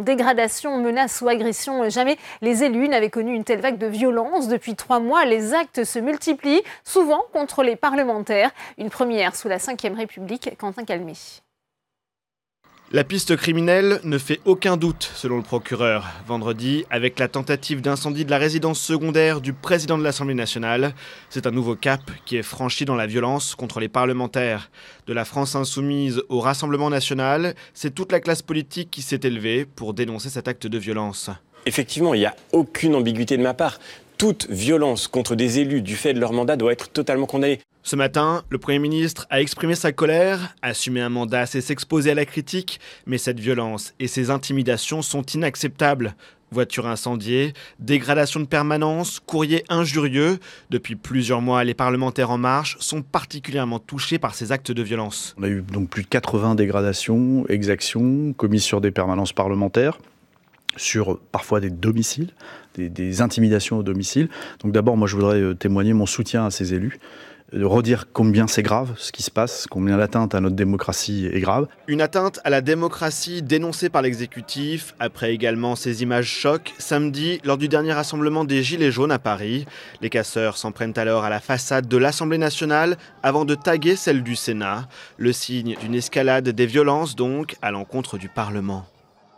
dégradations, menaces ou agressions. Jamais les élus n'avaient connu une telle vague de violence. Depuis 3 mois, les actes se multiplient, souvent contre les parlementaires. Une première sous la Ve République, Quentin Calmet. La piste criminelle ne fait aucun doute, selon le procureur. Vendredi, avec la tentative d'incendie de la résidence secondaire du président de l'Assemblée nationale, c'est un nouveau cap qui est franchi dans la violence contre les parlementaires. De la France insoumise au Rassemblement national, c'est toute la classe politique qui s'est élevée pour dénoncer cet acte de violence. Effectivement, il n'y a aucune ambiguïté de ma part. Toute violence contre des élus du fait de leur mandat doit être totalement condamnée. Ce matin, le Premier ministre a exprimé sa colère. Assumer un mandat, c'est s'exposer à la critique. Mais cette violence et ces intimidations sont inacceptables. Voitures incendiées, dégradation de permanence, courriers injurieux. Depuis plusieurs mois, les parlementaires En Marche sont particulièrement touchés par ces actes de violence. On a eu donc plus de 80 dégradations, exactions commises sur des permanences parlementaires, sur parfois des domiciles, des intimidations au domicile. Donc d'abord, moi je voudrais témoigner mon soutien à ces élus, de redire combien c'est grave ce qui se passe, combien l'atteinte à notre démocratie est grave. Une atteinte à la démocratie dénoncée par l'exécutif, après également ces images chocs, samedi, lors du dernier rassemblement des Gilets jaunes à Paris. Les casseurs s'en prennent alors à la façade de l'Assemblée nationale avant de taguer celle du Sénat. Le signe d'une escalade des violences donc à l'encontre du Parlement.